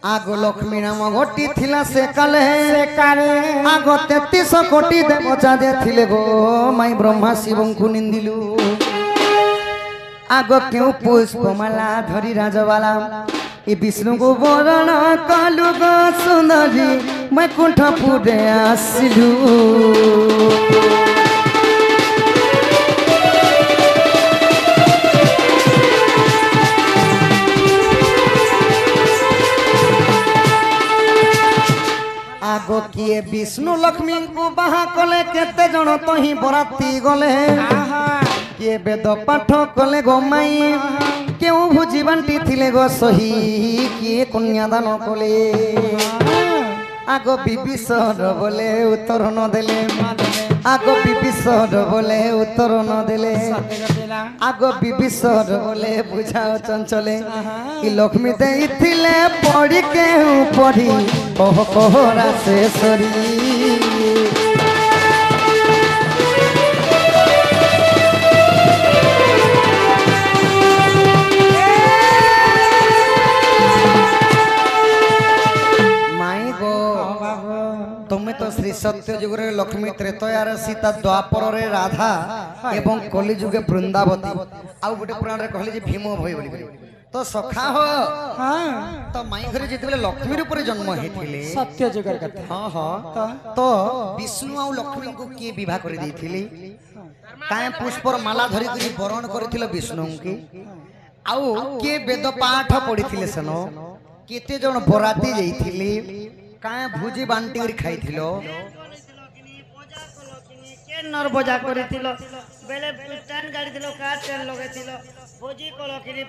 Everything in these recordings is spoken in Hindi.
आगो लक्ष्मी नाम घटी थिला से काले आगो 33 कोटी देवता दे थिले गो माई ब्रह्मा शिव को निंदिलु आगो क्यों पुष्पमाला धरी राजवाला ए विष्णु को वरण कालु गो सुंदरी मैं कुंठपुरे आसिलु आगो किए विष्णु लक्ष्मी को बाहा कले केते जन तो ही बराती गले किए वेद पाठ कले गो माई क्यों भुजी बांटी थिले गो सही किए कन्यादान कले आगो विभीषण बोले उत्तर न देले आगो विभीषण बोले उत्तर न देले आगो विभीषण बोले बुझाओ चंचले ई लक्ष्मी देई थिले पढ़ी के पढ़ी कह कहरा से सरी तुम्हें तो श्री सत्य युग लक्ष्मी त्रेतयार सीता द्वापर रे राधा एवं कली जुगे वृंदावती आउ गोटे पुराण रे कहले जे भीम भई बोली तो सखा हो तो माई घरे जेते लक्ष्मी रूप रे जन्म हेथिले सत्य जुगर कथा हां हां तो विष्णु आ लक्ष्मी को के विवाह कर देथिले काए पुष्पर माला धरि करी वरण करथिले विष्णु के आउ के वेद पाठ पढिथिले सनो केते जण बराती जइथिले काए भुजी बांटी कर खाइथिलो के नर बजा करिथिलो बेले ट्रेन गाड़ी थिलो कार ट्रेन लगेथिलो भोजी कलो किनी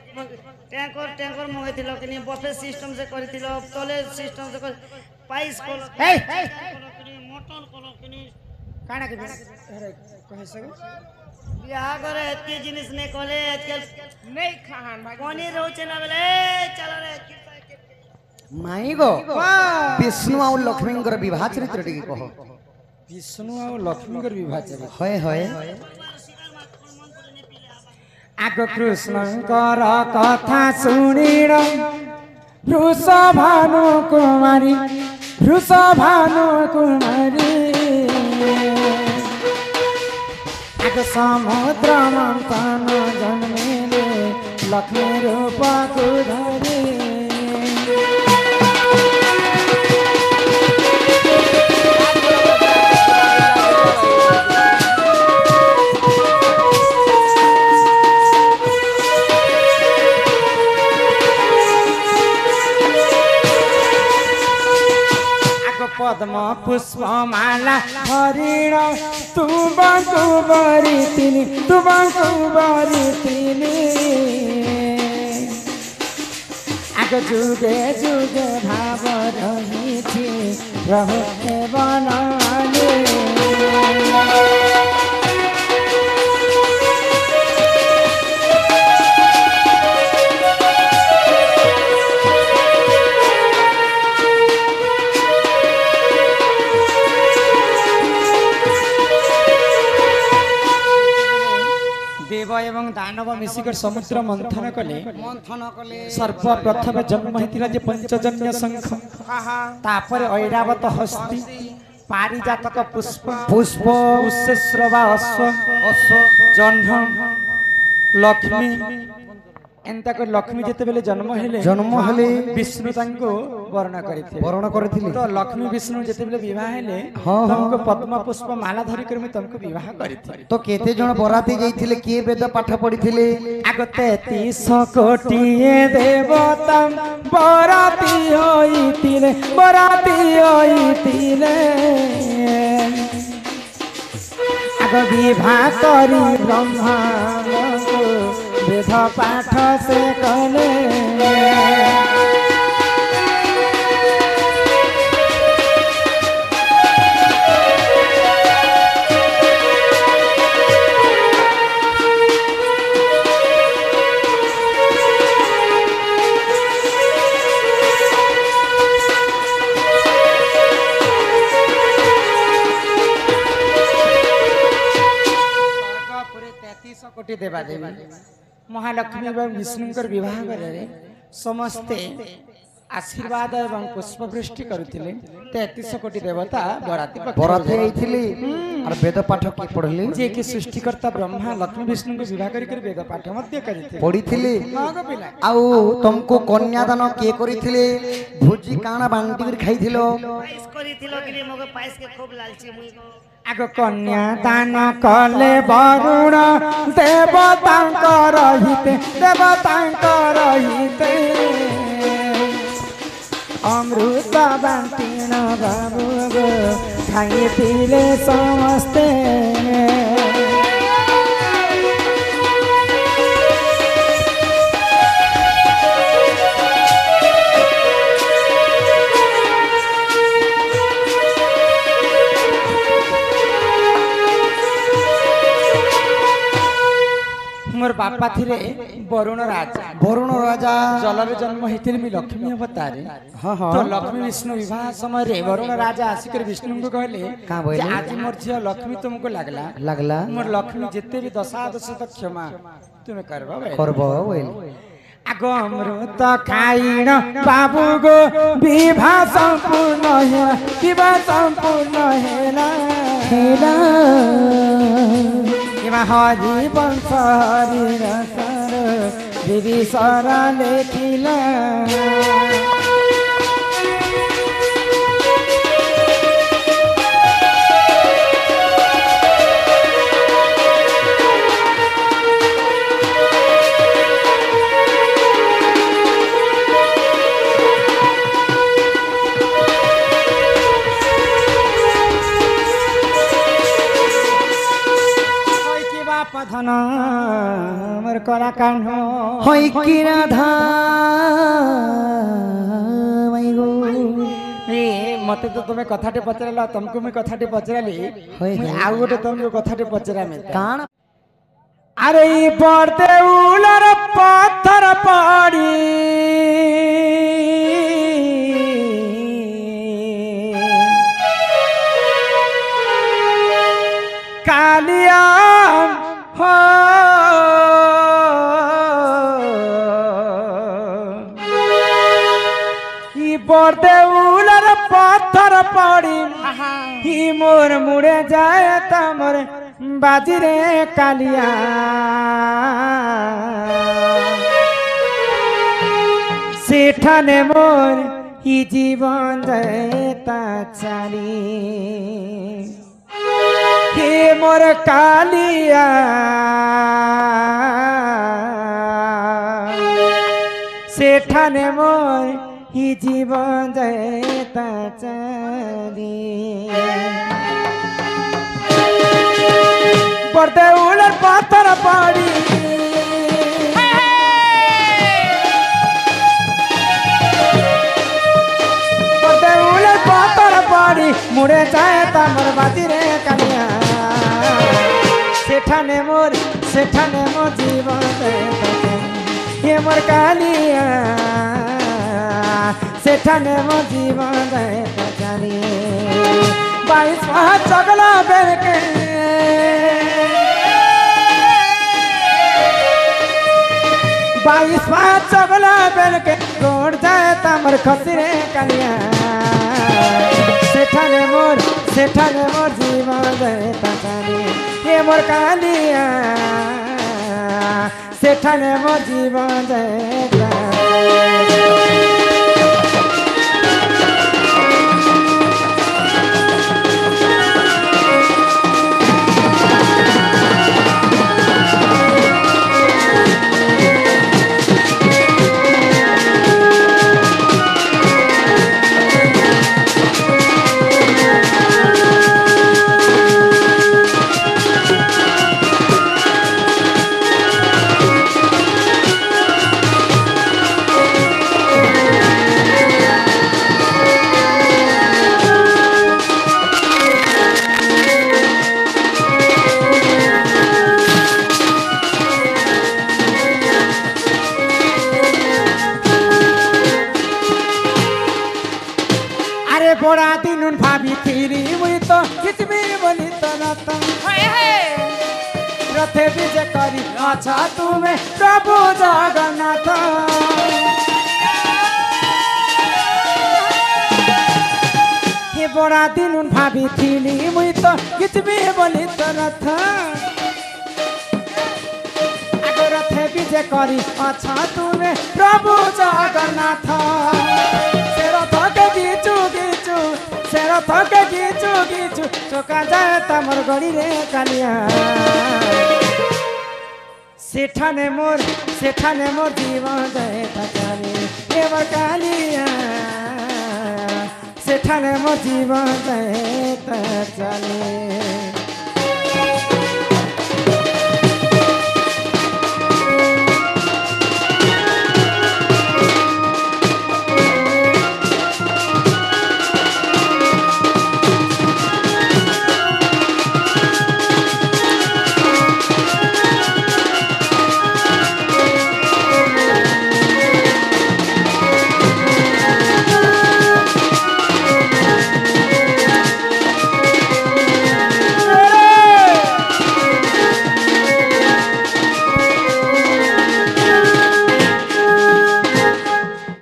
टैंकर मंगेथिलो किनी बफे सिस्टम से करिथिलो तले सिस्टम से पाइस कलो किनी मोटर कलो किनी काना के कहे सके बियाह करे एते जिनिस ने कले नहीं खान भाई कोनी रहउचे ना बेले चल रे माई गो विष्णु और लक्ष्मी विवाह चरित्र टी कह विष्णु और लक्ष्मी विवाह चरित्र होय होय आग कृष्ण कथा शुणी वृषभानु कुमारी आग समुद्र मंथन जन्मिले लक्ष्मी रूप को धरी पद्म पुष्पमाला हरिण तुमको बरितिनी आग जुगे जुगे भाव रही रहे बनाने देव एवं दानव मिसिकर समुद्र मंथन कले सर्वप्रथम जन्म हेतिला जे पंचजन्य शंख तापर ऐरावत हस्ती पारिजातक पुष्प उच्चश्रवा अश्व जन्म लक्ष्मी एंता को लक्ष्मी जेते बेले जन्म हेले विष्णु तांको वर्ण करथिले तो लक्ष्मी विष्णु जेते बेले विवाह हेले तुमको पद्म पुष्प माला धरि कर मैं तुमको विवाह करथिले तो केते जण बराती जइथिले के वेद पाठ पढिथिले आग 33 कोटी देवता बराती होइतिले आग विवाह करी ब्रह्मा वेद पाठ से कले कोटी देवा देवी महालक्ष्मी एवं विष्णु विवाह करे समस्ते आशीर्वाद एवं पुष्पवृष्टि करुथिले 33 कोटी देवता बराती बराती आइथिली और वेद पाठ की पढ़ली जे कि सृष्टिकर्ता ब्रह्मा लक्ष्मी विष्णु को विवाह करी वेद पाठ मध्य करिथिले पढ़ीथिली मागो पिला आउ तुमको कन्यादान किए करिथिले भोजी काना बांटी कर खाइथिलो पाइस करिथिलो कि मगे पाइस के खूब लालची मुई को आगो कन्या दान कले वरुण देवतांकर हिते अमृत बांटीण बाबू गो खाई पीले समस्ते मोर बापा थिले वरुण राजा जलर जन्म होते लक्ष्मी अवतारे हाँ हाँ तो लक्ष्मी विष्णु विवाह समय वरुण राजा आसिक विष्णु को कहले आज मोर झील लक्ष्मी तुमको लगला मोर लक्ष्मी जिते भी दशा दश तो क्षमा तुम्हें करबो आगो अमृत खाइण बाबू गो विवाह संपूर्ण हेला हरि वंश हरि रसर दिदी सरा लेखिला धन मोर करा कान होई की राधा मते तो तुम्हें कथाटे पचराला तुमको मैं कथाटे पचराली आउ गोटे तुमको कथाटे पचरा में कान अरे ई पड़ते उलर पत्थर पड़ी कालिया हो बड़े उलर पत्थर पड़ी ही मोर मुड़े जाए तमर बाजी रे कालिया सेठाने मोर ही जीवन जयता चाली हे मोर कालिया सेठाने मोर ही जीवन जयता चली पड़ते उलर पत्थर पड़ी पड़ते उलर पत्थर पड़ी मुड़े जाए तमर बाती रे कालिया सेठाने मोर जीवन ये मोर कालिया सेठाने मोर जीवन जानी 22 चगला बेर के 22 चगला बेर के गोड़ जाए तमर खसरे कालिया सेठाने मोर जीवन जानी ये मोर कालिया सेठाने मोर जीवन जाता बड़ा दिन भाभी थीरी मुई तो किछ भी बोली तो रत रथे विजय करी अच्छा तुम्हें प्रभु जगन्नाथ बड़ा दिन भाभी थी मुई तो किच भी बोली तो रथ आगो रथे विजय करी अच्छा तुमे प्रभु जगन्नाथ से रथ के गीचू गीचू से रथ के गीचू गीचू चोका जाए तमर गड़ी रे कालिया सेठाने मोर जीवन जाए तकानी देव कालिया सेठाने मोर जीवन जाए तकानी